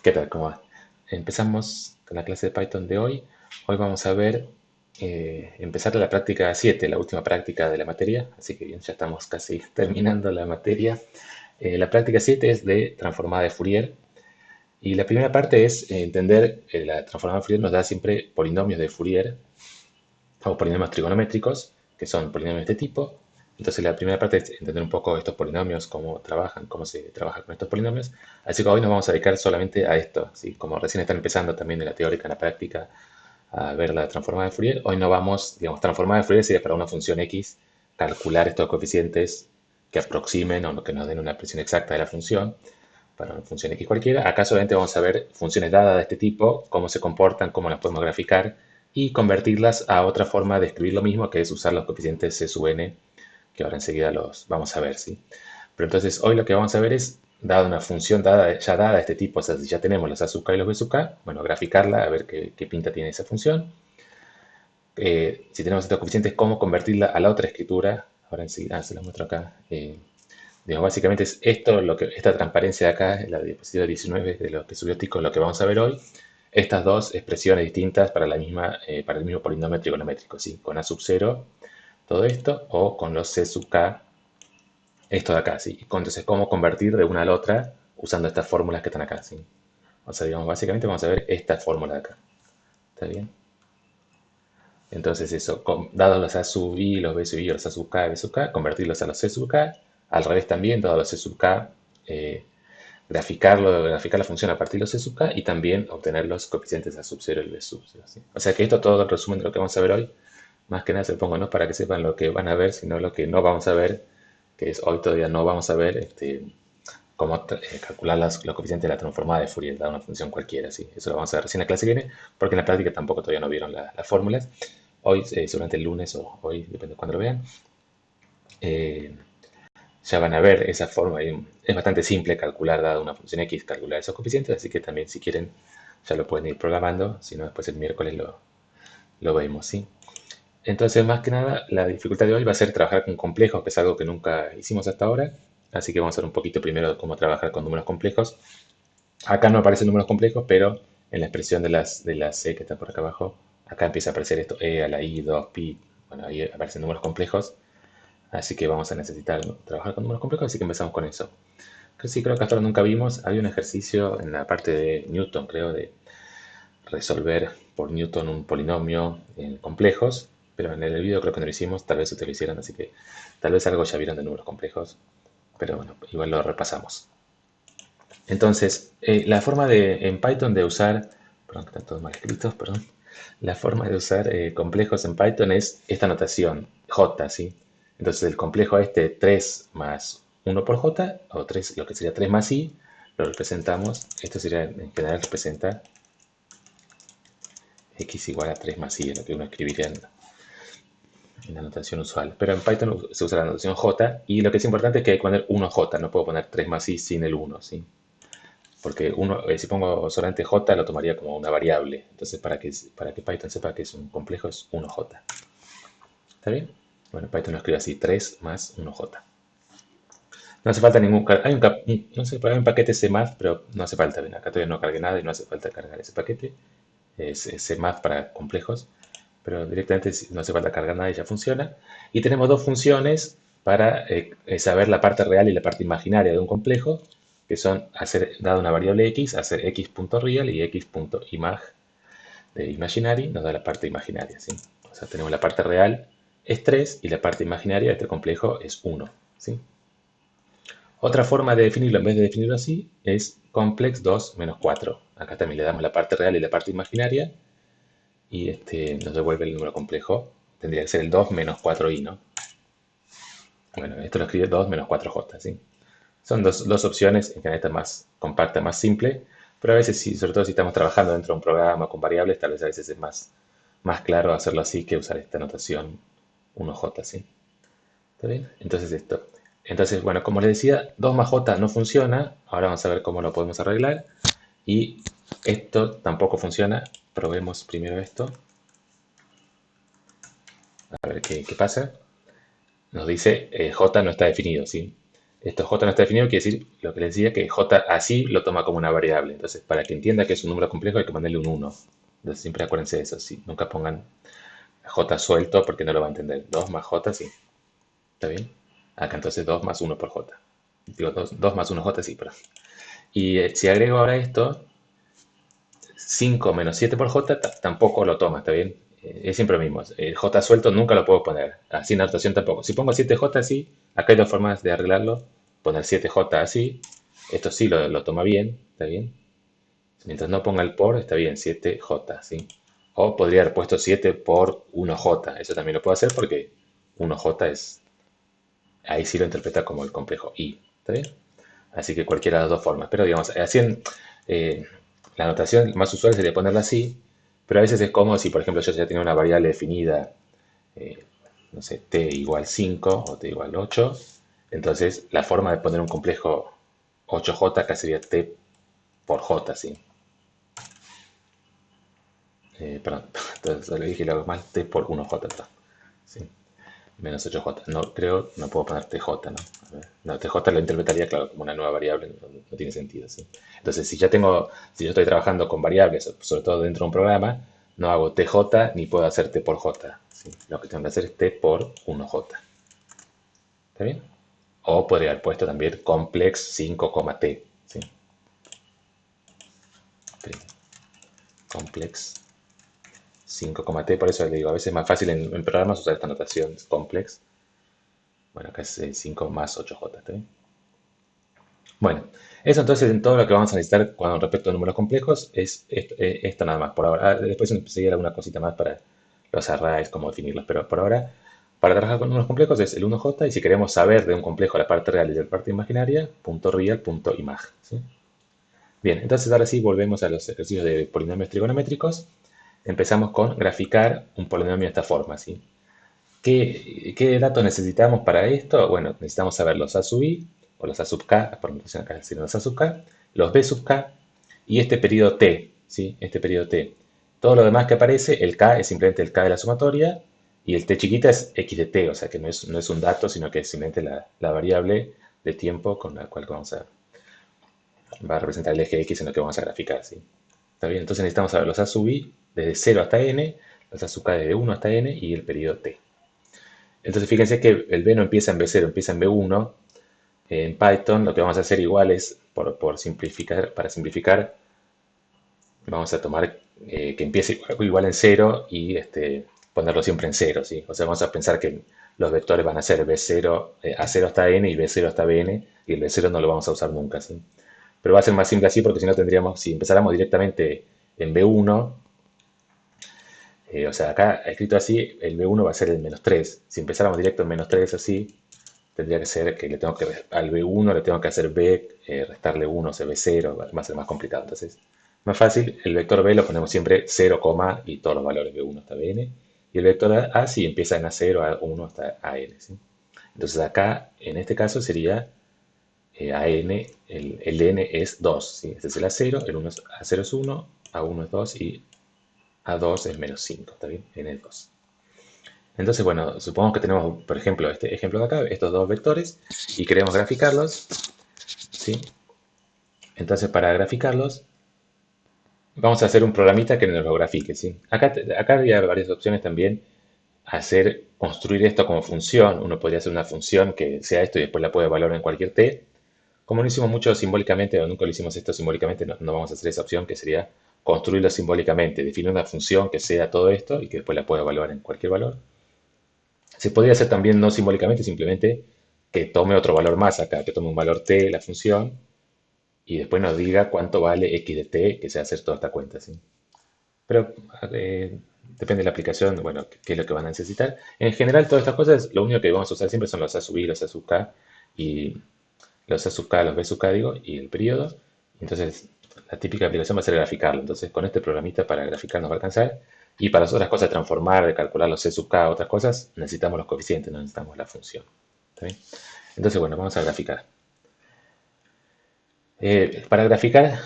¿Qué tal? ¿Cómo va? Empezamos con la clase de Python de hoy. Hoy vamos a ver, empezar la práctica 7, la última práctica de la materia. Así que bien, ya estamos casi terminando la materia. La práctica 7 es de transformada de Fourier. Y la primera parte es entender, la transformada de Fourier nos da siempre polinomios de Fourier o polinomios trigonométricos, que son polinomios de este tipo. Entonces la primera parte es entender un poco estos polinomios, cómo trabajan, cómo se trabaja con estos polinomios. Así que hoy nos vamos a dedicar solamente a esto, ¿sí? Como recién están empezando también en la teórica, en la práctica, a ver la transformada de Fourier. Hoy no vamos, digamos, transformada de Fourier sería para una función X, calcular estos coeficientes que aproximen o que nos den una expresión exacta de la función, para una función X cualquiera. Acá solamente vamos a ver funciones dadas de este tipo, cómo se comportan, cómo las podemos graficar y convertirlas a otra forma de escribir lo mismo, que es usar los coeficientes C sub n, que ahora enseguida los vamos a ver, ¿sí? Pero entonces hoy lo que vamos a ver es, dada una función dada, ya dada de este tipo, o sea, si ya tenemos los A sub k y los B sub k, bueno, graficarla, a ver qué pinta tiene esa función. Si tenemos estos coeficientes, cómo convertirla a la otra escritura. Ahora enseguida se los muestro acá. Digamos, básicamente es esto, esta transparencia de acá, la diapositiva 19 de lo que subió Tico, lo que vamos a ver hoy. Estas dos expresiones distintas para, para el mismo polinomio trigonométrico, ¿sí? Con A sub 0, todo esto, o con los C sub k, esto de acá, ¿sí? Entonces, cómo convertir de una a la otra usando estas fórmulas que están acá, ¿sí? O sea, digamos, básicamente vamos a ver esta fórmula de acá. ¿Está bien? Entonces eso, dados los A sub i, los B sub i, los A sub k, B sub k, convertirlos a los C sub k. Al revés también, dados los C sub k, graficar la función a partir de los C sub k y también obtener los coeficientes A sub 0 y B sub 0. ¿Sí? O sea que esto todo el resumen de lo que vamos a ver hoy. Más que nada se lo pongo no para que sepan lo que van a ver, sino lo que no vamos a ver, que es hoy todavía no vamos a ver cómo calcular los coeficientes de la transformada de Fourier, dada una función cualquiera. ¿Sí? Eso lo vamos a ver recién en la clase que viene, porque en la práctica tampoco todavía no vieron las fórmulas. Hoy, seguramente el lunes o hoy, depende de cuándo lo vean, eh, ya van a ver esa forma. Es bastante simple calcular, dada una función X, calcular esos coeficientes, así que también si quieren ya lo pueden ir programando, si no después el miércoles lo vemos, ¿sí? Entonces, más que nada, la dificultad de hoy va a ser trabajar con complejos, que es algo que nunca hicimos hasta ahora, así que vamos a ver un poquito primero de cómo trabajar con números complejos. Acá no aparecen números complejos, pero en la expresión de las C que está por acá abajo, acá empieza a aparecer esto, E a la I, 2, pi, bueno, ahí aparecen números complejos. Así que vamos a necesitar, ¿no?, trabajar con números complejos, así que empezamos con eso. Sí, creo que hasta ahora nunca vimos. Había un ejercicio en la parte de Newton, creo, de resolver por Newton un polinomio en complejos, pero en el video creo que no lo hicimos, tal vez ustedes lo hicieron, así que tal vez algo ya vieron de números complejos, pero bueno, igual lo repasamos. Entonces, la forma en Python de usar, perdón, que están todos mal escritos, perdón. La forma de usar complejos en Python es esta notación, J, ¿sí? Entonces el complejo 3 más 1 por J, o 3, lo que sería 3 más I, lo representamos, esto sería, en general representa X igual a 3 más I, es lo que uno escribiría en la notación usual. Pero en Python se usa la notación J, y lo que es importante es que hay que poner 1J, no puedo poner 3 más I sin el 1, ¿sí? Porque si pongo solamente j, lo tomaría como una variable. Entonces, para que Python sepa que es un complejo, es 1j. ¿Está bien? Bueno, Python lo escribe así, 3 más 1j. No hace falta ningún... no sé, hay un paquete CMath, pero no hace falta. Ven, acá todavía no cargué nada y no hace falta cargar ese paquete. Es CMath para complejos, pero directamente no hace falta cargar nada y ya funciona. Y tenemos dos funciones para saber la parte real y la parte imaginaria de un complejo, que son, dada una variable x, hacer x.real y x.imag de imaginary, nos da la parte imaginaria, ¿sí? O sea, tenemos la parte real es 3 y la parte imaginaria de este complejo es 1, ¿sí? Otra forma de definirlo, en vez de definirlo así, es complex 2 menos 4. Acá también le damos la parte real y la parte imaginaria y nos devuelve el número complejo. Tendría que ser el 2 menos 4i, ¿no? Bueno, esto lo escribe 2 menos 4j, ¿sí? Son dos opciones, en general esta más compacta, más simple, pero a veces, sobre todo si estamos trabajando dentro de un programa con variables, tal vez a veces es más claro hacerlo así que usar esta notación 1j, ¿sí? ¿Está bien? Entonces esto. Entonces, bueno, como les decía, 2 más j no funciona. Ahora vamos a ver cómo lo podemos arreglar. Y esto tampoco funciona. Probemos primero esto. A ver qué pasa. Nos dice j no está definido, ¿sí? Esto J no está definido, quiere decir lo que les decía, que J así lo toma como una variable. Entonces, para que entienda que es un número complejo hay que ponerle un 1. Entonces, siempre acuérdense de eso, sí. Nunca pongan J suelto porque no lo va a entender. 2 más J, sí. ¿Está bien? Acá entonces 2 más 1 por J. Digo, 2 más 1 J, sí, pero. Y si agrego ahora esto, 5 menos 7 por J tampoco lo toma, ¿está bien? Es siempre lo mismo. El J suelto nunca lo puedo poner. Así en la notación tampoco. Si pongo 7J así, acá hay dos formas de arreglarlo. Poner 7J así. Esto sí lo toma bien, ¿está bien? Mientras no ponga el por, está bien, 7J, ¿sí? O podría haber puesto 7 por 1J. Eso también lo puedo hacer porque 1J es, ahí sí lo interpreta como el complejo I, ¿está bien? Así que cualquiera de las dos formas. Pero digamos, así eh, la notación más usual sería ponerla así, pero a veces es como si, por ejemplo, yo ya tenía una variable definida, eh, no sé, t igual 5 o t igual 8. Entonces la forma de poner un complejo 8J acá sería t por j, ¿sí? Perdón, entonces le dije lo hago mal, t por 1J, perdón. ¿Sí? Menos 8J. No creo, no puedo poner TJ, ¿no? A ver. No, TJ lo interpretaría, claro, como una nueva variable, no tiene sentido, ¿sí? Entonces, si yo estoy trabajando con variables, sobre todo dentro de un programa, no hago TJ ni puedo hacer T por J, ¿sí? Lo que tengo que hacer es T por 1J. ¿Está bien? O podría haber puesto también complex 5,T, ¿sí? Complex 5,T, por eso le digo, a veces es más fácil en programas usar esta notación complex. Bueno, acá es 5 más 8J, ¿está bien? Bueno, eso entonces en todo lo que vamos a necesitar cuando respecto a números complejos es esto nada más por ahora. Después seguir alguna cosita más para los arrays, cómo definirlos, pero por ahora, para trabajar con números complejos es el 1J y si queremos saber de un complejo la parte real y la parte imaginaria, punto .real, punto .imag, ¿sí? Bien, entonces ahora sí volvemos a los ejercicios de polinomios trigonométricos. Empezamos con graficar un polinomio de esta forma, ¿sí? ¿Qué datos necesitamos para esto? Bueno, necesitamos saber los A sub i, o los A sub k, por notación acá decir los A sub k, los B sub k, y este periodo t, ¿sí? Este periodo t. Todo lo demás que aparece, el k es simplemente el k de la sumatoria, y el t chiquita es x de t, o sea que no es un dato, sino que es simplemente la variable de tiempo con la cual va a representar el eje x en lo que vamos a graficar, ¿sí? ¿Está bien? Entonces necesitamos saber los A sub i desde 0 hasta n, los A sub k desde 1 hasta n, y el periodo t. Entonces fíjense que el B no empieza en B0, empieza en B1. En Python lo que vamos a hacer igual es, por simplificar, para simplificar, vamos a tomar que empiece igual en 0 y ponerlo siempre en 0, ¿sí? O sea, vamos a pensar que los vectores van a ser B0, A0 hasta N y B0 hasta Bn, y el B0 no lo vamos a usar nunca, ¿sí? Pero va a ser más simple así porque si no tendríamos, si empezáramos directamente en B1, o sea, acá escrito así, el B1 va a ser el -3. Si empezáramos directo en -3 así, tendría que ser que al B1 le tengo que hacer B, restarle 1, o sea, B0, va a ser más complicado. Entonces, más fácil, el vector B lo ponemos siempre 0, y todos los valores B1 hasta Bn. Y el vector A sí empieza en A0, A1 hasta AN, ¿sí? Entonces acá, en este caso, sería AN, el N es 2, ¿sí? Este es el A0, A0 es 1, A1 es 2 y A2 es -5, ¿está bien? N es 2. Entonces, bueno, supongamos que tenemos, por ejemplo, este ejemplo de acá, estos dos vectores, y queremos graficarlos, ¿sí? Entonces, para graficarlos, vamos a hacer un programita que nos lo grafique, ¿sí? Acá había varias opciones también. Construir esto como función. Uno podría hacer una función que sea esto y después la puede evaluar en cualquier t. Como no hicimos mucho simbólicamente, o nunca lo hicimos esto simbólicamente, no vamos a hacer esa opción, que sería construirlo simbólicamente, definir una función que sea todo esto y que después la pueda evaluar en cualquier valor. Se podría hacer también no simbólicamente, simplemente que tome otro valor más acá, que tome un valor t, la función, y después nos diga cuánto vale x de t, que sea hacer toda esta cuenta, ¿sí? Pero depende de la aplicación, bueno, qué es lo que van a necesitar. En general, todas estas cosas, lo único que vamos a usar siempre son los A sub i, los A sub k, y los A sub k, los B sub k, digo, y el periodo. Entonces, la típica aplicación va a ser graficarlo. Entonces, con este programita para graficar nos va a alcanzar. Y para las otras cosas, transformar, de calcular los C sub k, otras cosas, necesitamos los coeficientes, no necesitamos la función. ¿Está bien? Entonces, bueno, vamos a graficar. Para graficar,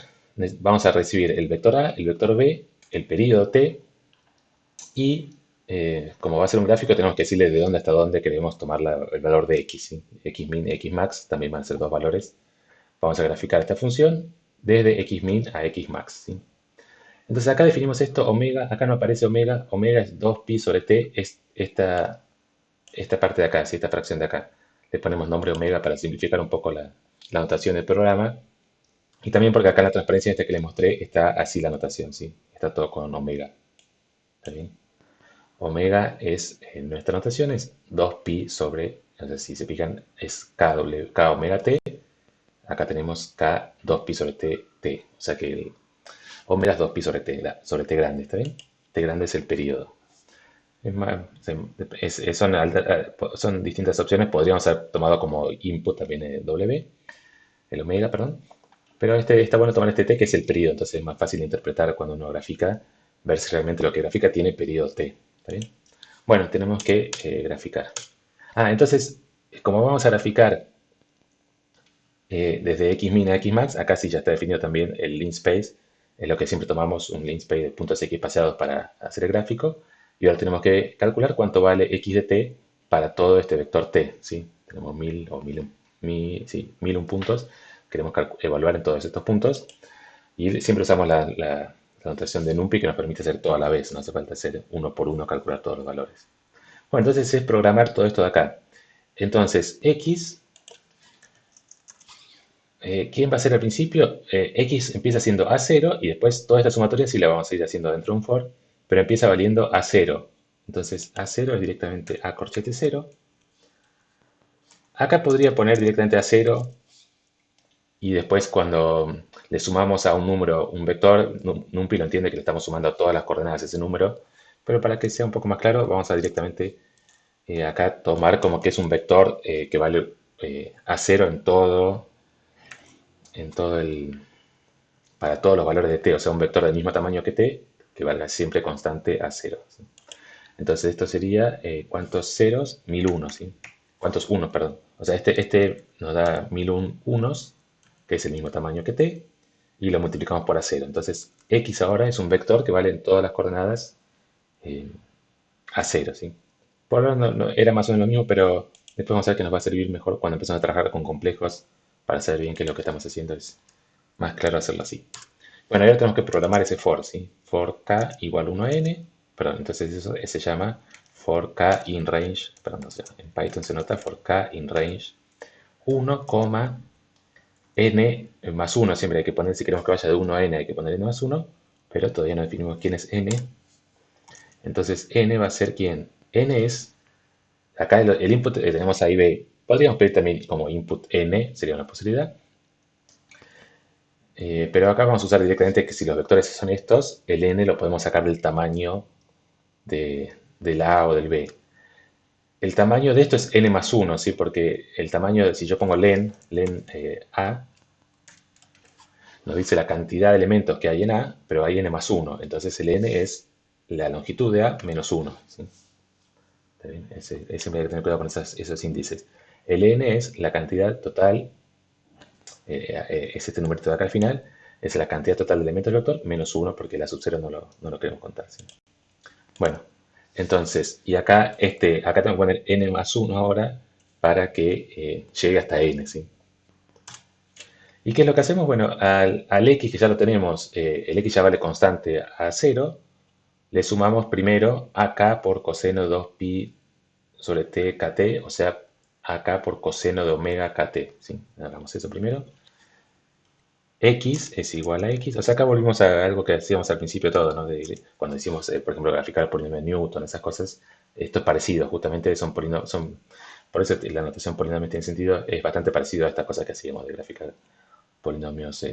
vamos a recibir el vector A, el vector B, el periodo t y como va a ser un gráfico, tenemos que decirle de dónde hasta dónde queremos tomar el valor de x, ¿sí? Xmin y xmax también van a ser dos valores. Vamos a graficar esta función desde xmin a xmax, ¿sí? Entonces acá definimos esto, omega, acá no aparece omega, omega es 2pi sobre t, es esta parte de acá, ¿sí? Esta fracción de acá. Le ponemos nombre omega para simplificar un poco la notación del programa. Y también porque acá en la transparencia esta que les mostré está así la notación, ¿sí? Está todo con omega. ¿Está bien? Omega es, en nuestra notación es 2pi sobre, o sea, si se fijan, es K omega t. Acá tenemos K 2pi sobre t, t. O sea que el omega es 2pi sobre t, sobre t grande, ¿está bien? T grande es el periodo. Es más, son distintas opciones. Podríamos haber tomado como input también el W, el omega, perdón. Pero está bueno tomar este t que es el periodo, entonces es más fácil de interpretar cuando uno grafica, ver si realmente lo que grafica tiene periodo t. ¿Está bien? Bueno, tenemos que graficar. Entonces, como vamos a graficar desde xmin a xmax, acá sí ya está definido también el linspace, es lo que siempre tomamos un linspace de puntos x paseados para hacer el gráfico, y ahora tenemos que calcular cuánto vale x de t para todo este vector t, ¿sí? Tenemos 1000 o 1001 puntos, queremos evaluar en todos estos puntos, y siempre usamos la notación de NumPy que nos permite hacer todo a la vez, no hace falta hacer uno por uno, calcular todos los valores. Bueno, entonces es programar todo esto de acá. Entonces, x, ¿quién va a ser al principio? X empieza siendo A0 y después toda esta sumatoria sí la vamos a ir haciendo dentro de un for, pero empieza valiendo A0. Entonces, A0 es directamente A corchete 0. Acá podría poner directamente A0 y después cuando le sumamos a un número un vector, NumPy lo entiende que le estamos sumando a todas las coordenadas de ese número, pero para que sea un poco más claro, vamos a directamente acá tomar como que es un vector que vale A0 en todo para todos los valores de t, o sea, un vector del mismo tamaño que t, que valga siempre constante A0, ¿sí? Entonces esto sería, ¿cuántos ceros? 1001, ¿sí? ¿Cuántos unos, perdón? O sea, este nos da 1001 unos, que es el mismo tamaño que t, y lo multiplicamos por A0. Entonces, x ahora es un vector que vale en todas las coordenadas eh, A0, ¿sí? Por ahora era más o menos lo mismo, pero después vamos a ver que nos va a servir mejor cuando empezamos a trabajar con complejos para saber bien qué es lo que estamos haciendo. Es más claro hacerlo así. Bueno, ahora tenemos que programar ese for, ¿sí? For k igual 1 a n, perdón, entonces eso se llama for k in range, perdón, no sé, en Python se nota for k in range 1, n más 1, siempre hay que poner, si queremos que vaya de 1 a n hay que poner n más 1, pero todavía no definimos quién es n, entonces n va a ser quién, n es, acá el input tenemos ahí b, podríamos pedir también como input n, sería una posibilidad, pero acá vamos a usar directamente que si los vectores son estos, el n lo podemos sacar del tamaño del A o del B. El tamaño de esto es n más 1, ¿sí? Porque el tamaño, si yo pongo len A, nos dice la cantidad de elementos que hay en A, pero hay n más 1. Entonces el n es la longitud de A menos 1, ¿sí? ¿Está bien? Siempre hay que tener cuidado con esos índices. El n es la cantidad total, es este numerito de acá al final, es la cantidad total de elementos del vector menos 1 porque la sub 0 no lo queremos contar, ¿sí? Bueno, entonces, y acá tengo que poner n más 1 ahora para que llegue hasta n, ¿sí? ¿Y qué es lo que hacemos? Bueno, al x que ya lo tenemos, el x ya vale constante a 0, le sumamos primero ak por coseno de 2pi sobre t kt, o sea, ak por coseno de omega kt, ¿sí? Hagamos eso primero. X es igual a X, o sea, acá volvimos a algo que hacíamos al principio todo, ¿no? Cuando hicimos, por ejemplo, graficar el polinomio de Newton, esas cosas, esto es parecido, justamente por eso la notación polinomio tiene sentido, es bastante parecido a estas cosas que hacíamos de graficar polinomios,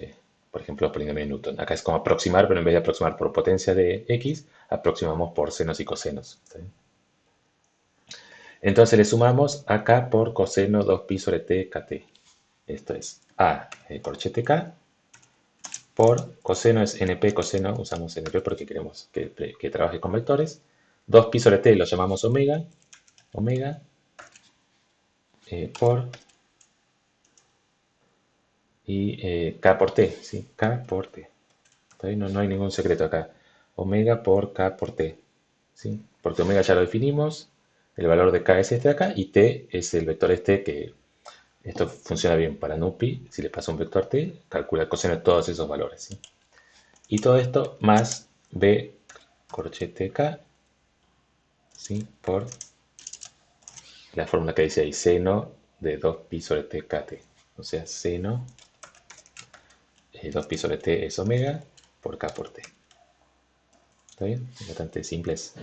por ejemplo, polinomio de Newton. Acá es como aproximar, pero en vez de aproximar por potencia de X, aproximamos por senos y cosenos. ¿Sí? Entonces le sumamos acá por coseno 2pi sobre t kt. Esto es A corchete k por coseno es np coseno, usamos np porque queremos que trabaje con vectores. 2pi sobre t lo llamamos omega, omega por y k por t, ¿sí? K por t. No hay ningún secreto acá. Omega por k por t. ¿sí? Porque omega ya lo definimos, el valor de k es este de acá y t es el vector este que esto funciona bien para NumPy. Si le paso un vector t, calcula el coseno de todos esos valores, ¿sí? Y todo esto más b corchete k, ¿sí? Por la fórmula que dice ahí, seno de 2pi sobre t kt. O sea, seno 2pi sobre t es omega por k por t. ¿Está bien? Es bastante simple es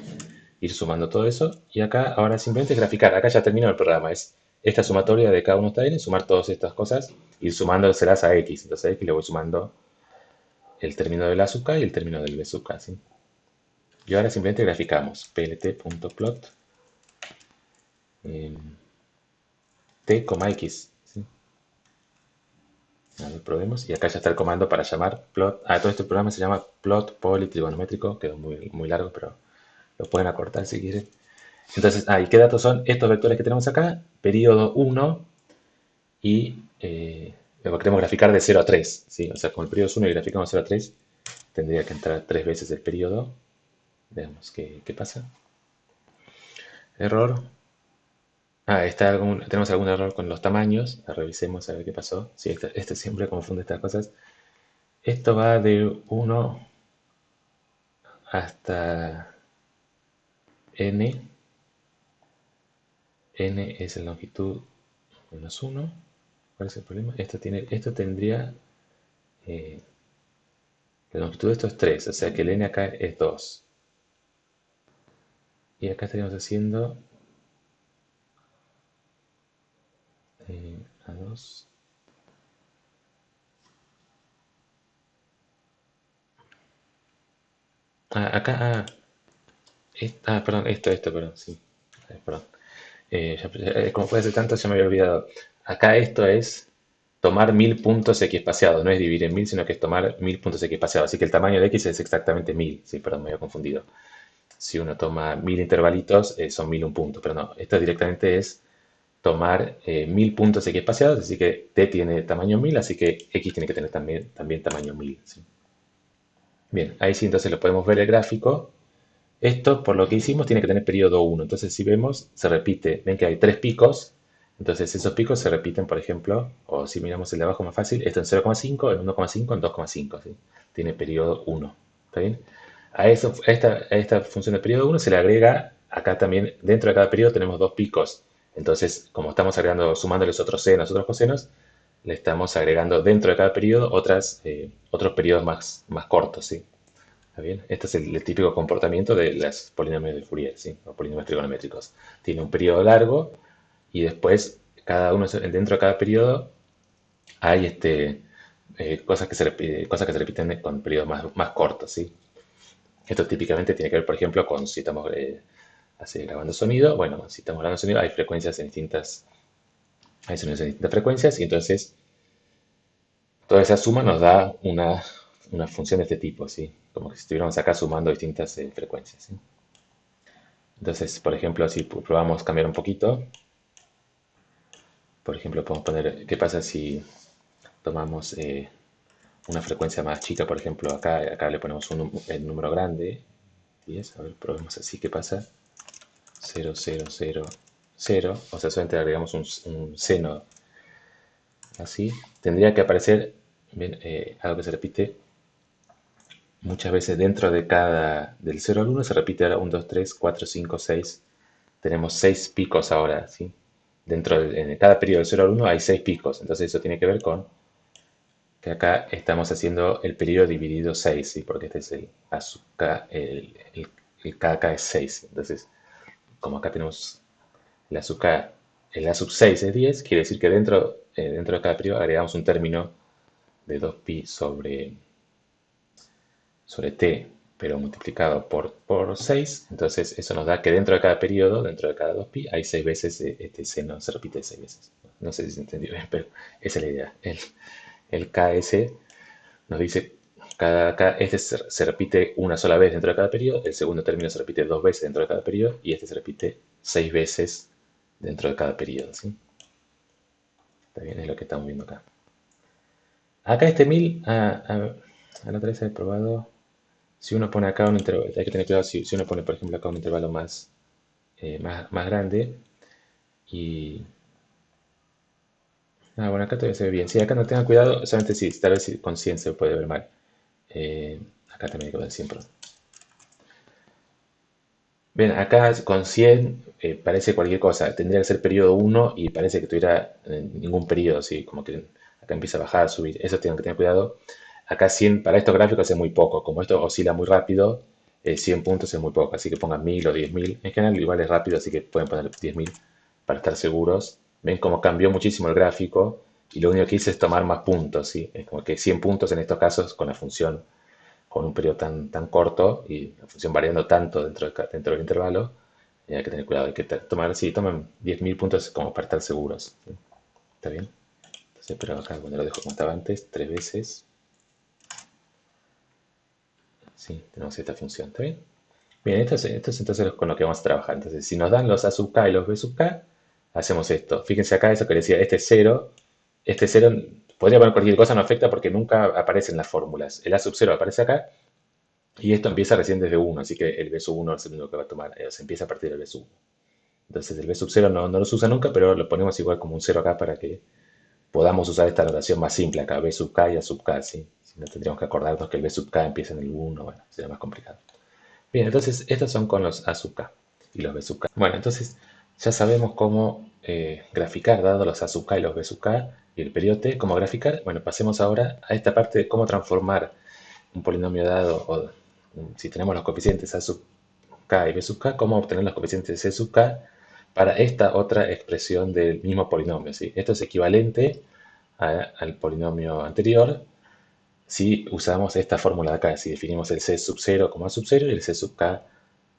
ir sumando todo eso. Y acá ahora simplemente es graficar. Acá ya terminó el programa. Es esta sumatoria de cada uno está bien, sumar todas estas cosas, ir sumándoselas a x. Entonces a x le voy sumando el término del a sub k y el término del b sub k, ¿sí? Y ahora simplemente graficamos plt.plot eh, t, x, ¿sí? A ver, probemos. Y acá ya está el comando para llamar plot. Todo este programa se llama plot politrigonométrico. Quedó muy, muy largo, pero lo pueden acortar si quieren. Entonces, ¿y qué datos son estos vectores que tenemos acá? Periodo 1 y lo queremos graficar de 0 a 3, ¿sí? O sea, con el periodo es 1 y graficamos 0 a 3, tendría que entrar 3 veces el periodo. Veamos qué pasa. Error. Tenemos algún error con los tamaños. Revisemos a ver qué pasó. Sí, este siempre confunde estas cosas. Esto va de 1 hasta n. N es la longitud menos 1. ¿Cuál es el problema? Esto tendría... eh, la longitud de esto es 3, o sea que el n acá es 2. Y acá estaríamos haciendo a 2. Acá, perdón, perdón, sí. Perdón. Como fue hace tanto, ya me había olvidado. Acá esto es tomar 1000 puntos equiespaciados, no es dividir en 1000, sino que es tomar 1000 puntos equiespaciados. Así que el tamaño de x es exactamente 1000. Sí, perdón, me había confundido. Si uno toma 1000 intervalitos, son 1001 puntos, pero no, esto directamente es tomar 1000 puntos equiespaciados, así que t tiene tamaño 1000, así que x tiene que tener también tamaño 1000. ¿Sí? Bien, ahí sí entonces lo podemos ver el gráfico. Esto, por lo que hicimos, tiene que tener periodo 1. Entonces, si vemos, se repite. Ven que hay 3 picos. Entonces, esos picos se repiten, por ejemplo, o si miramos el de abajo más fácil, esto en 0,5, en 1,5, en 2,5. ¿Sí? Tiene periodo 1. ¿Está bien? A esta función de periodo 1 se le agrega, acá también, dentro de cada periodo tenemos 2 picos. Entonces, como estamos agregando, sumándoles otros senos, otros cosenos, le estamos agregando dentro de cada periodo otros periodos más cortos, ¿sí? ¿Está bien? Este es el típico comportamiento de los polinomios de Fourier, ¿sí? O polinomios trigonométricos. Tiene un periodo largo y después dentro de cada periodo hay cosas que se repiten con periodos más cortos, ¿sí? Esto típicamente tiene que ver, por ejemplo, con si estamos grabando sonido. Bueno, si estamos grabando sonido, hay sonidos en distintas frecuencias y entonces toda esa suma nos da una función de este tipo, ¿sí? Como que si estuviéramos acá sumando distintas frecuencias, ¿sí? Entonces, por ejemplo, si probamos cambiar un poquito, por ejemplo, podemos poner, ¿qué pasa si tomamos una frecuencia más chica? Por ejemplo, acá le ponemos el número grande, 10, a ver, probemos así, ¿qué pasa? 0, 0, 0, 0, o sea, solamente agregamos un seno así. Tendría que aparecer, bien, algo que se repite muchas veces dentro del 0 al 1, se repite ahora 1, 2, 3, 4, 5, 6. Tenemos 6 picos ahora, ¿sí? En cada periodo del 0 al 1 hay 6 picos, entonces eso tiene que ver con que acá estamos haciendo el periodo dividido 6, ¿sí? Porque este es el A sub K, el K acá es 6. Entonces, como acá tenemos el A sub K, el A sub 6 es 10, quiere decir que dentro de cada periodo agregamos un término de 2pi sobre t, pero multiplicado por 6. Entonces, eso nos da que dentro de cada periodo, dentro de cada 2pi, hay 6 veces este seno, se repite 6 veces. No sé si se entendió bien, pero esa es la idea. El KS nos dice, este se repite una sola vez dentro de cada periodo, el segundo término se repite 2 veces dentro de cada periodo y este se repite 6 veces dentro de cada periodo, ¿sí? Está bien, es lo que estamos viendo acá. Acá este 1000, la otra vez he probado, Si uno pone acá un intervalo, hay que tener cuidado si uno pone, por ejemplo, acá un intervalo más grande y... Ah, bueno, acá todavía se ve bien. Sí, acá no tenga cuidado, solamente si, tal vez con 100 se puede ver mal. Eh, Acá también hay que ver 100, perdón. Bien, acá con 100 parece cualquier cosa. Tendría que ser periodo uno y parece que tuviera ningún periodo, ¿sí? Como que acá empieza a bajar, a subir. Eso tienen que tener cuidado. Acá 100 para estos gráficos es muy poco. Como esto oscila muy rápido, 100 puntos es muy poco. Así que pongan 1000 o 10.000. En general igual es rápido, así que pueden poner 10.000 para estar seguros. Ven cómo cambió muchísimo el gráfico y lo único que hice es tomar más puntos, ¿sí? Es como que 100 puntos en estos casos con la función con un periodo tan corto y la función variando tanto dentro del intervalo, hay que tener cuidado, hay que tomar, sí, toman 10.000 puntos como para estar seguros. ¿Sí? ¿Está bien? Entonces, pero acá, bueno, lo dejo como estaba antes, 3 veces. Sí, tenemos esta función, ¿está bien? Bien, esto es entonces con lo que vamos a trabajar. Entonces, si nos dan los a sub k y los b sub k, hacemos esto. Fíjense acá, eso que decía, este cero podría poner cualquier cosa, no afecta porque nunca aparecen las fórmulas. El a sub 0 aparece acá. Y esto empieza recién desde uno, así que el B sub 1 es el único que va a tomar. Se empieza a partir del B sub 1. Entonces el B sub 0 no lo usa nunca, pero lo ponemos igual como un cero acá para que podamos usar esta notación más simple acá, B sub K y A sub K, ¿sí? Si no tendríamos que acordarnos que el B sub K empieza en el uno, bueno, sería más complicado. Bien, entonces estos son con los A sub K y los B sub K. Bueno, entonces ya sabemos cómo graficar, dado los A sub K y los B sub K y el periodo T, cómo graficar. Bueno, pasemos ahora a esta parte de cómo transformar un polinomio dado, o si tenemos los coeficientes A sub K y B sub K, cómo obtener los coeficientes C sub K para esta otra expresión del mismo polinomio, ¿sí? Esto es equivalente al polinomio anterior si usamos esta fórmula de acá, si definimos el C sub 0 como A sub 0 y el C sub K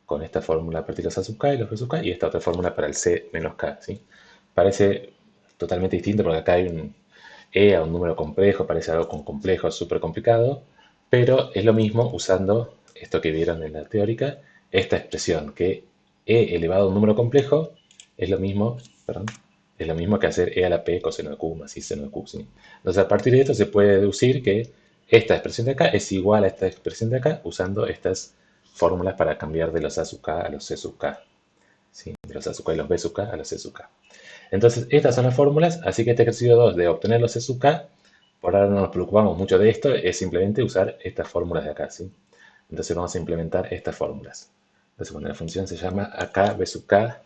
con esta fórmula a partir de los A sub K y los B sub K y esta otra fórmula para el C menos K, ¿sí? Parece totalmente distinto porque acá hay un E a un número complejo, parece algo con complejo, súper complicado, pero es lo mismo usando esto que vieron en la teórica, esta expresión que E elevado a un número complejo es lo mismo, perdón, es lo mismo que hacer E a la P coseno de Q más I seno de Q, ¿sí? Entonces a partir de esto se puede deducir que esta expresión de acá es igual a esta expresión de acá usando estas fórmulas para cambiar de los A sub K a los C sub K, ¿sí? De los A sub K y los B sub K a los C sub K. Entonces, estas son las fórmulas, así que este ejercicio 2 de obtener los C sub K, por ahora no nos preocupamos mucho de esto, es simplemente usar estas fórmulas de acá, ¿sí? Entonces vamos a implementar estas fórmulas. Entonces, bueno, la función se llama acá B sub K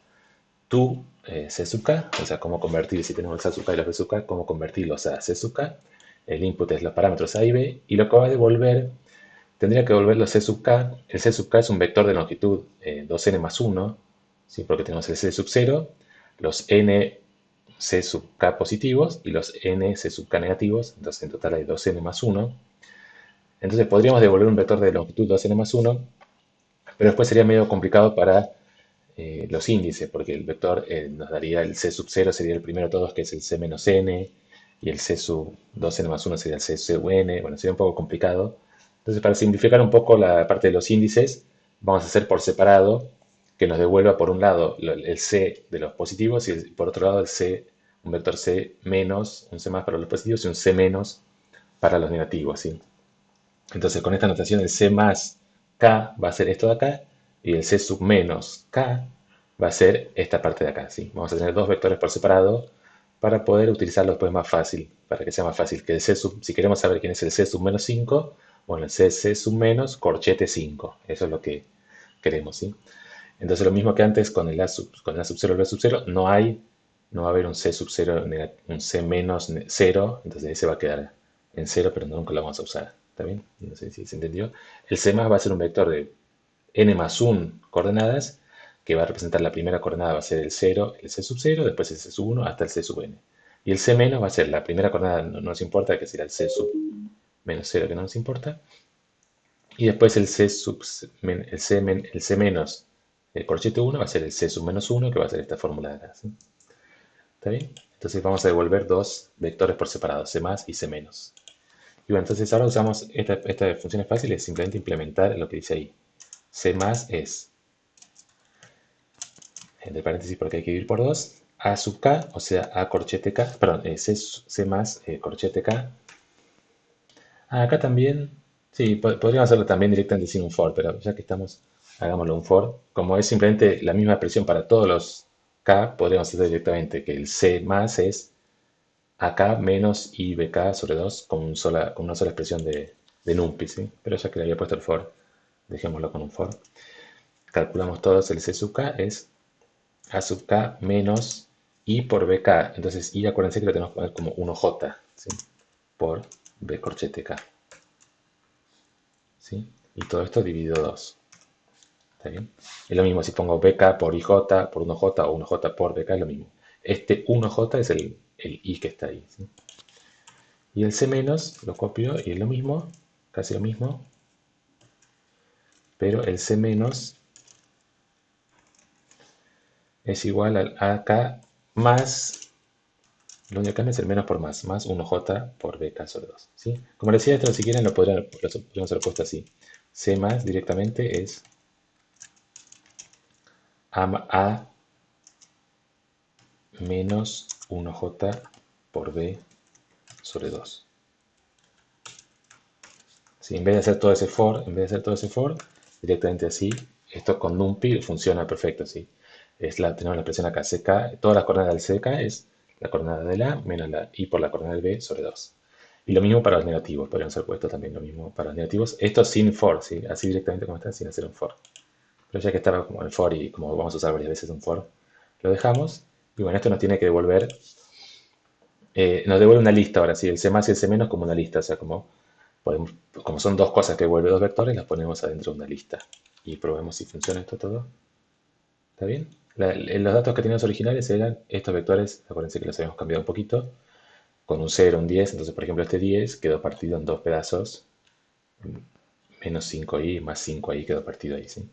to C sub K, o sea, cómo convertir, si tenemos el A sub K y los B sub K, cómo convertirlos a C sub K. El input es los parámetros A y B, y lo que va a devolver, tendría que devolver los C sub K. El C sub K es un vector de longitud 2n más 1, ¿sí? Porque tenemos el C sub 0, los n C sub K positivos y los n C sub K negativos, entonces en total hay 2n más 1. Entonces podríamos devolver un vector de longitud 2n más 1, pero después sería medio complicado para los índices, porque el vector nos daría el C sub 0, sería el primero de todos, que es el C menos n, y el C sub 2n más 1 sería el C sub n, bueno, sería un poco complicado. Entonces, para simplificar un poco la parte de los índices, vamos a hacer por separado, que nos devuelva por un lado el C de los positivos y por otro lado el C, un vector C menos, un C más para los positivos y un C menos para los negativos, ¿sí? Entonces, con esta notación, el C más K va a ser esto de acá y el C sub menos K va a ser esta parte de acá, ¿sí? Vamos a tener dos vectores por separado para poder utilizarlo después más fácil, para que sea más fácil. Que el C sub, si queremos saber quién es el C sub menos 5, bueno, el C sub menos corchete 5. Eso es lo que queremos, ¿sí? Entonces, lo mismo que antes con el A sub 0 y el B sub 0, no va a haber un C sub 0, un C menos 0, entonces ese va a quedar en 0, pero nunca lo vamos a usar. ¿Está bien? No sé si se entendió. El C más va a ser un vector de n más 1 coordenadas, que va a representar la primera coordenada, va a ser el 0, el C sub 0, después el C sub 1 hasta el C sub n. Y el C menos va a ser la primera coordenada, no nos importa, que será el C sub menos 0, que no nos importa. Y después el C menos, el corchete 1 va a ser el C sub menos 1, que va a ser esta fórmula de acá, ¿sí? ¿Está bien? Entonces vamos a devolver dos vectores por separado, C más y C menos. Y bueno, entonces ahora usamos esta función es fácil, es simplemente implementar lo que dice ahí. C más es, entre paréntesis porque hay que dividir por 2, A sub K, o sea, A corchete K, perdón, C más corchete K. Ah, acá también, Sí, podríamos hacerlo también directamente sin un for, pero ya que estamos, hagámoslo un for. Como es simplemente la misma expresión para todos los k, podríamos hacer directamente que el c más es AK menos IBK sobre 2 con una sola expresión de NumPy, ¿sí? Pero ya que le había puesto el for, dejémoslo con un for. Calculamos todos, el C sub K es A sub K menos I por BK. Entonces I, acuérdense que lo tenemos que poner como 1J, ¿sí? Por B corchete K, ¿sí? Y todo esto dividido 2. ¿Está bien? Es lo mismo si pongo BK por IJ por 1J o 1J por BK, es lo mismo. Este 1J es el I que está ahí, ¿sí? Y el C menos lo copio y es lo mismo, casi lo mismo, pero el C menos es igual al AK más, lo único que cambia es el menos por más 1J por BK sobre 2, ¿sí? Como decía, esto si quieren lo podríamos haber puesto así. C más directamente es A menos 1J por B sobre 2. ¿Sí? En vez de hacer todo ese for, directamente así, esto con NumPy funciona perfecto, ¿sí? Tenemos la expresión acá, CK, todas las coordenadas del CK es la coordenada del A menos la I por la coordenada del B sobre 2. Y lo mismo para los negativos, podríamos haber puesto también lo mismo para los negativos. Esto sin for, ¿sí? Así directamente como está, sin hacer un for. Pero ya que estaba como el for y como vamos a usar varias veces un for, lo dejamos. Y bueno, esto nos tiene que devolver, nos devuelve una lista ahora, ¿sí? El C más y el C menos como una lista, o sea, como son dos cosas que devuelve dos vectores, las ponemos adentro de una lista. Y probemos si funciona esto todo. ¿Está bien? Los datos que teníamos originales eran estos vectores, acuérdense que los habíamos cambiado un poquito, con un 0, un 10. Entonces, por ejemplo, este 10 quedó partido en dos pedazos, menos 5i más 5i quedó partido ahí, ¿sí?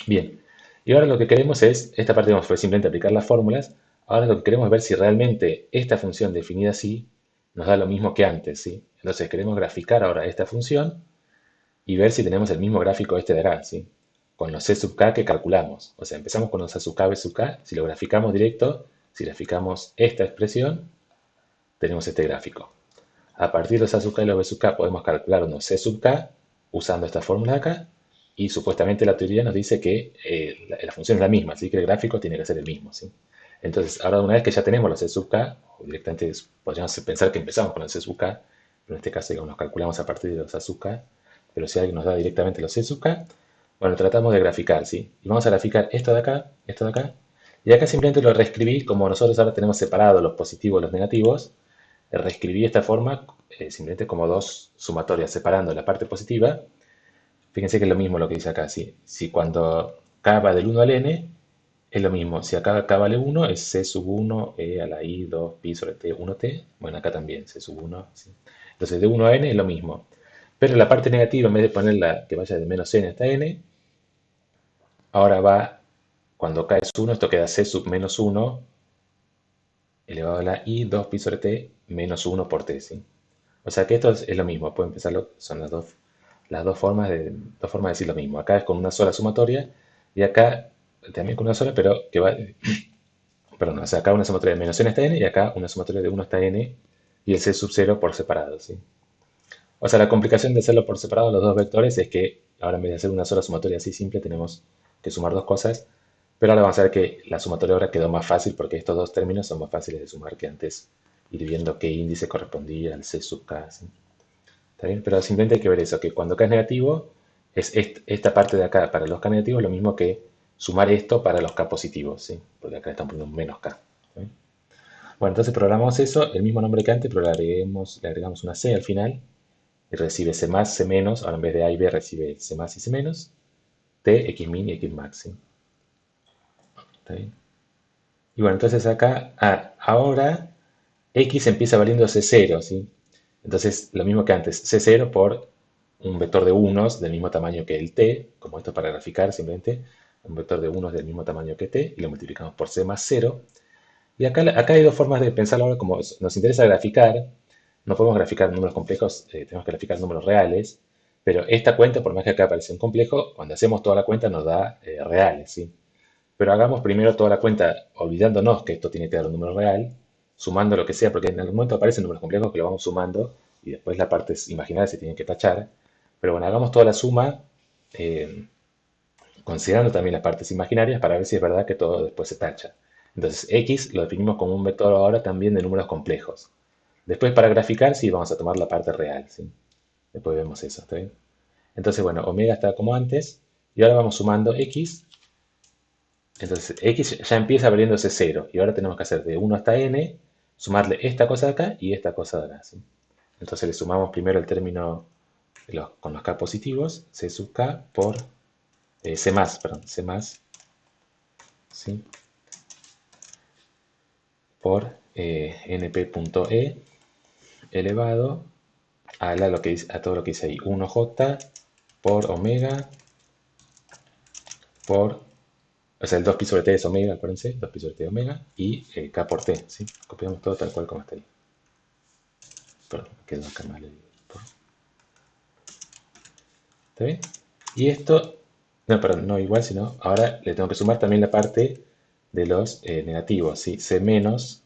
Bien, y ahora lo que queremos es, esta parte fue simplemente aplicar las fórmulas, ahora lo que queremos es ver si realmente esta función definida así nos da lo mismo que antes, ¿sí? Entonces queremos graficar ahora esta función y ver si tenemos el mismo gráfico este de acá, ¿sí? Con los C sub k que calculamos. O sea, empezamos con los A sub k, B sub k, si lo graficamos directo, si graficamos esta expresión, tenemos este gráfico. A partir de los A sub k y los B sub k podemos calcular unos C sub k usando esta fórmula de acá y supuestamente la teoría nos dice que la función es la misma, así que el gráfico tiene que ser el mismo, ¿sí? Entonces, ahora una vez que ya tenemos los C sub k, o directamente podríamos pensar que empezamos con el C sub k, pero en este caso digamos, nos calculamos a partir de los A sub k, pero si alguien nos da directamente los C sub k, bueno, tratamos de graficar, ¿sí? Y vamos a graficar esto de acá, y acá simplemente lo reescribí, como nosotros ahora tenemos separados los positivos y los negativos, reescribí esta forma simplemente como dos sumatorias, separando la parte positiva. Fíjense que es lo mismo lo que dice acá. Si cuando k va del 1 al n, es lo mismo. Si acá k vale 1, es c sub 1 e a la i 2 pi sobre t 1t. Bueno, acá también c sub 1. ¿Sí? Entonces de 1 a n es lo mismo. Pero la parte negativa, en vez de ponerla que vaya de menos n hasta n, ahora va, cuando k es 1, esto queda c sub menos 1 elevado a la i 2 pi sobre t menos 1 por t. ¿Sí? O sea que esto es lo mismo, pueden pensarlo, son las dos formas de decir lo mismo. Acá es con una sola sumatoria y acá también con una sola, pero que va, perdón, o sea, acá una sumatoria de menos n hasta n y acá una sumatoria de 1 hasta n y el c sub 0 por separado, ¿sí? O sea, la complicación de hacerlo por separado los dos vectores es que ahora en vez de hacer una sola sumatoria así simple tenemos que sumar dos cosas, pero ahora vamos a ver que la sumatoria ahora quedó más fácil porque estos dos términos son más fáciles de sumar que antes ir viendo qué índice correspondía al c sub k, ¿sí? ¿Está bien? Pero simplemente hay que ver eso, que cuando k es negativo, es esta parte de acá para los k negativos lo mismo que sumar esto para los k positivos, ¿sí? Porque acá estamos poniendo un menos k. ¿Sí? Bueno, entonces programamos eso, el mismo nombre que antes, pero le agregamos una c al final y recibe c más, c menos, ahora en vez de a y b recibe c más y c menos, t, x min y x max, ¿sí? ¿Está bien? Y bueno, entonces acá, ahora x empieza valiendo c0, ¿sí? Entonces, lo mismo que antes, c0 por un vector de unos del mismo tamaño que el t, como esto para graficar simplemente, un vector de unos del mismo tamaño que t, y lo multiplicamos por c más 0. Y acá hay dos formas de pensarlo ahora, como nos interesa graficar, no podemos graficar números complejos, tenemos que graficar números reales, pero esta cuenta, por más que acá aparece un complejo, cuando hacemos toda la cuenta nos da reales, ¿sí? Pero hagamos primero toda la cuenta olvidándonos que esto tiene que dar un número real, sumando lo que sea, porque en algún momento aparecen números complejos que lo vamos sumando y después la parte imaginaria se tiene que tachar. Pero bueno, hagamos toda la suma, eh, considerando también las partes imaginarias para ver si es verdad que todo después se tacha. Entonces, x lo definimos como un vector ahora también de números complejos. Después, para graficar, sí, vamos a tomar la parte real, ¿sí? Después vemos eso, ¿está bien? Entonces, bueno, omega está como antes, y ahora vamos sumando x. Entonces, x ya empieza valiéndose 0, y ahora tenemos que hacer de 1 hasta n, sumarle esta cosa de acá y esta cosa de acá, ¿sí? Entonces le sumamos primero el término con los k positivos, c sub k por c más, perdón, c más, ¿sí? Por np.e elevado a todo lo que dice ahí, 1j por omega por, o sea, el 2 pi sobre t es omega, acuérdense, 2 pi sobre t de omega, y k por t, ¿sí? Copiamos todo tal cual como está ahí. Perdón, quedó acá mal. ¿Está bien? Y esto, no, perdón, no igual, sino ahora le tengo que sumar también la parte de los negativos, ¿sí? C menos,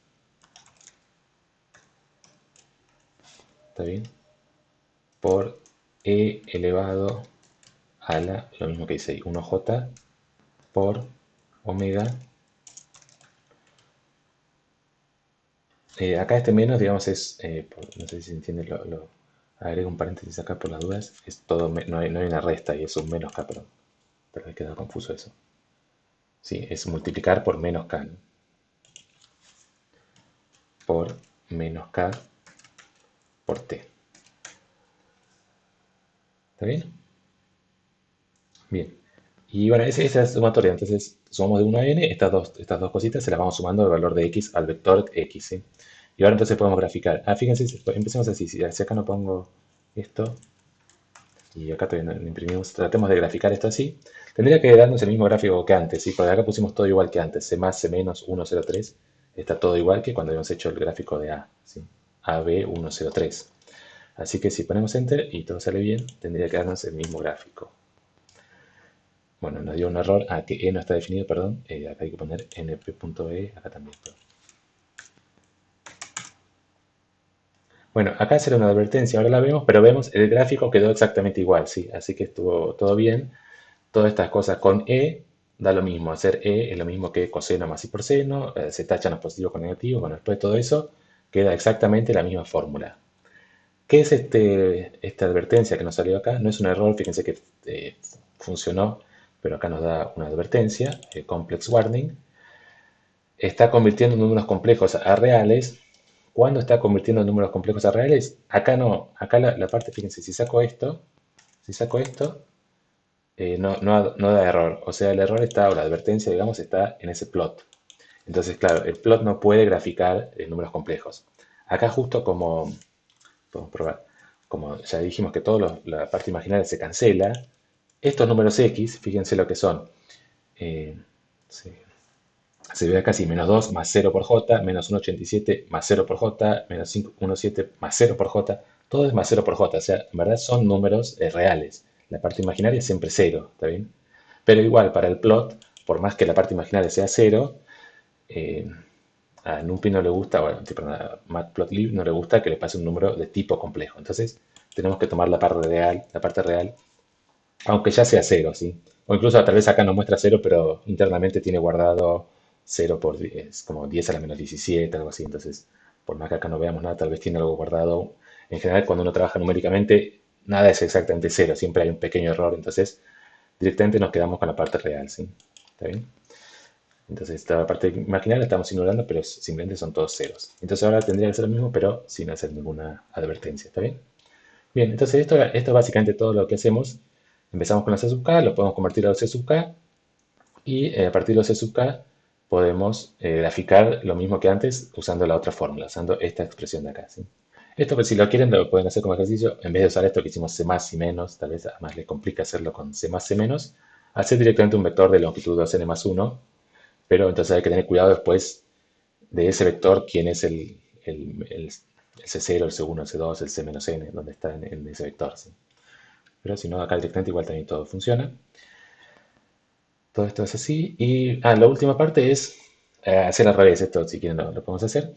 ¿está bien? Por E elevado a lo mismo que dice ahí, 1j por omega. Acá este menos, digamos, es, no sé si se entiende, agrego un paréntesis acá por las dudas, es todo, no hay una resta y es un menos k, perdón, tal vez queda confuso eso. Sí, es multiplicar por menos k, ¿no? Por menos k por t. ¿Está bien? Bien. Y bueno, esa es sumatoria. Entonces, sumamos de 1 a n, estas dos cositas se las vamos sumando del valor de x al vector x, ¿sí? Y ahora entonces podemos graficar. Fíjense, empecemos así. Si acá no pongo esto, y acá todavía no imprimimos, tratemos de graficar esto así. Tendría que darnos el mismo gráfico que antes, ¿sí? Porque acá pusimos todo igual que antes. C más, C menos, 1, 0, 3. Está todo igual que cuando habíamos hecho el gráfico de A, ¿sí? AB 1, 0, 3. Así que si ponemos Enter y todo sale bien, tendría que darnos el mismo gráfico. Bueno, nos dio un error. Que E no está definido, perdón. Acá hay que poner np.e, acá también. Perdón. Bueno, acá será una advertencia, ahora la vemos, pero vemos el gráfico quedó exactamente igual, ¿sí? Así que estuvo todo bien. Todas estas cosas con E da lo mismo. Hacer E es lo mismo que coseno más y por seno. Se tachan los positivos con negativos. Bueno, después de todo eso, queda exactamente la misma fórmula. ¿Qué es esta advertencia que nos salió acá? No es un error, fíjense que funcionó, pero acá nos da una advertencia, complex warning. Está convirtiendo números complejos a reales. ¿Cuándo está convirtiendo números complejos a reales? Acá no, acá la parte, fíjense, si saco esto, no da error. O sea, el error está, o la advertencia, digamos, está en ese plot. Entonces, claro, el plot no puede graficar números complejos. Acá justo como, podemos probar, como ya dijimos que toda la parte imaginaria se cancela, estos números x, fíjense lo que son. Eh, sí, se ve acá así, menos 2 más 0 por j, menos 1,87 más 0 por j, menos 5,17 más 0 por j, todo es más 0 por j, o sea, en verdad son números reales. La parte imaginaria es siempre 0, ¿está bien? Pero igual, para el plot, por más que la parte imaginaria sea 0, eh, a NumPy no le gusta, bueno, tipo, a Matplotlib no le gusta que le pase un número de tipo complejo. Entonces, tenemos que tomar la parte real, aunque ya sea 0, ¿sí? O incluso tal vez acá no muestra 0, pero internamente tiene guardado 0 por 10, como 10 a la menos 17, algo así. Entonces, por más que acá no veamos nada, tal vez tiene algo guardado. En general, cuando uno trabaja numéricamente, nada es exactamente 0, siempre hay un pequeño error. Entonces, directamente nos quedamos con la parte real, ¿sí? ¿Está bien? Entonces, esta parte imaginaria la estamos ignorando, pero simplemente son todos ceros. Entonces, ahora tendría que ser lo mismo, pero sin hacer ninguna advertencia, ¿está bien? Bien, entonces esto es básicamente todo lo que hacemos. Empezamos con la C sub k, lo podemos convertir a los C sub k y a partir de los C sub k podemos graficar lo mismo que antes usando la otra fórmula, usando esta expresión de acá, ¿sí? Esto, pues, si lo quieren, lo pueden hacer como ejercicio. En vez de usar esto que hicimos C más y menos, tal vez a más les complica hacerlo con C más C menos, hacer directamente un vector de longitud 2n más 1, pero entonces hay que tener cuidado después de ese vector quién es el C0, el C1, el C2, el C menos n, donde está en ese vector, ¿sí? Pero si no, acá directamente igual también todo funciona. Todo esto es así. Y la última parte es hacer al revés. Esto, si quieren, lo podemos hacer.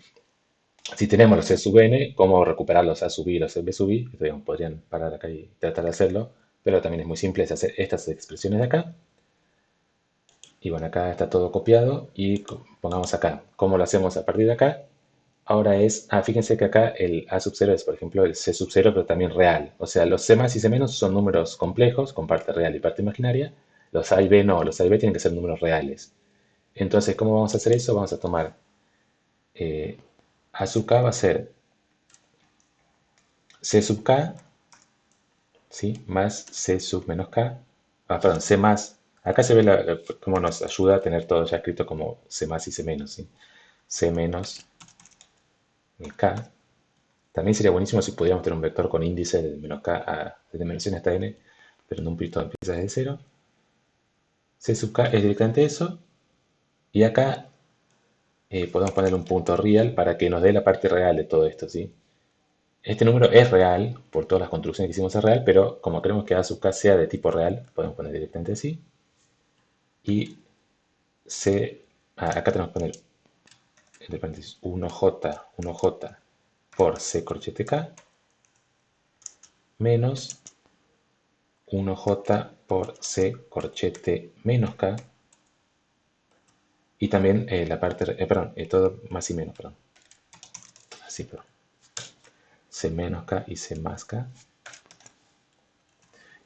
Si tenemos los C sub n, ¿cómo recuperar los A sub i y los B sub i? Esto, digamos, podrían parar acá y tratar de hacerlo, pero también es muy simple es hacer estas expresiones de acá. Y bueno, acá está todo copiado y pongamos acá. ¿Cómo lo hacemos a partir de acá? Ahora es, fíjense que acá el A sub 0 es, por ejemplo, el C sub 0, pero también real. O sea, los C más y C menos son números complejos con parte real y parte imaginaria. Los A y B no, los A y B tienen que ser números reales. Entonces, ¿cómo vamos a hacer eso? Vamos a tomar eh, A sub k va a ser C sub k, ¿sí? Más C sub menos k. Perdón, C más. Acá se ve cómo nos ayuda a tener todo ya escrito como C más y C menos, ¿sí? C menos el k. También sería buenísimo si pudiéramos tener un vector con índice de menos k desde menos n hasta n, pero no un punto empieza desde cero. C sub k es directamente eso. Y acá podemos poner un punto real para que nos dé la parte real de todo esto, ¿sí? Este número es real, por todas las construcciones que hicimos es real, pero como queremos que A sub k sea de tipo real, podemos poner directamente así. Y C, acá tenemos que poner entre paréntesis 1J por C corchete K menos 1J por C corchete menos K. Y también la parte, perdón, todo más y menos, perdón. Así, perdón. C menos K y C más K.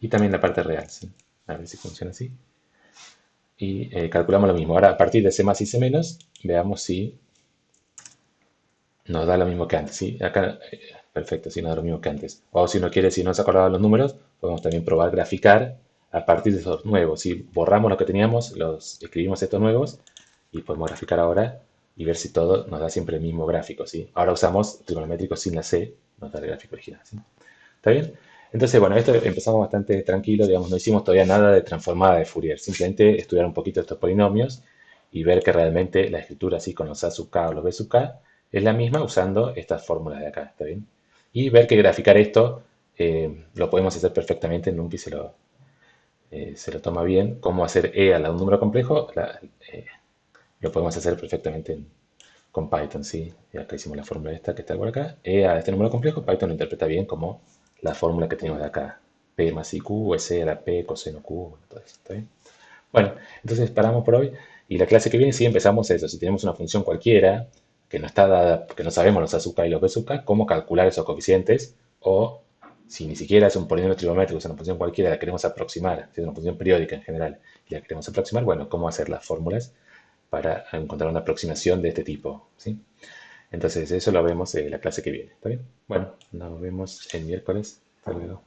Y también la parte real, ¿sí? A ver si funciona así. Y calculamos lo mismo. Ahora, a partir de C más y C menos, veamos si nos da lo mismo que antes, ¿sí? Acá, perfecto, sí nos da lo mismo que antes. O si uno quiere, si no se acordaba los números, podemos también probar graficar a partir de esos nuevos. Si borramos lo que teníamos, los escribimos estos nuevos y podemos graficar ahora y ver si todo nos da siempre el mismo gráfico, ¿sí? Ahora usamos trigonométricos sin la C, nos da el gráfico original, ¿sí? ¿Está bien? Entonces, bueno, esto empezamos bastante tranquilo, digamos, no hicimos todavía nada de transformada de Fourier, simplemente estudiar un poquito estos polinomios y ver que realmente la escritura así con los A sub k o los B sub k es la misma usando estas fórmulas de acá, ¿está bien? Y ver que graficar esto lo podemos hacer perfectamente, NumPy se lo toma bien, cómo hacer E a un número complejo, lo podemos hacer perfectamente con Python, ¿sí? Y acá hicimos la fórmula esta que está por acá. E a este número complejo, Python lo interpreta bien como la fórmula que tenemos de acá. P más IQ es E a la P coseno Q, bueno, todo eso, ¿está bien? Bueno, entonces paramos por hoy. Y la clase que viene sí empezamos eso. Si tenemos una función cualquiera que no está dada, que no sabemos los A sub k y los B sub k, cómo calcular esos coeficientes. O si ni siquiera es un polinomio trigonométrico, es una función cualquiera, la queremos aproximar, si es una función periódica en general, y la queremos aproximar, bueno, cómo hacer las fórmulas para encontrar una aproximación de este tipo, ¿sí? Entonces, eso lo vemos en la clase que viene, ¿está bien? Bueno, nos vemos el miércoles. Hasta luego.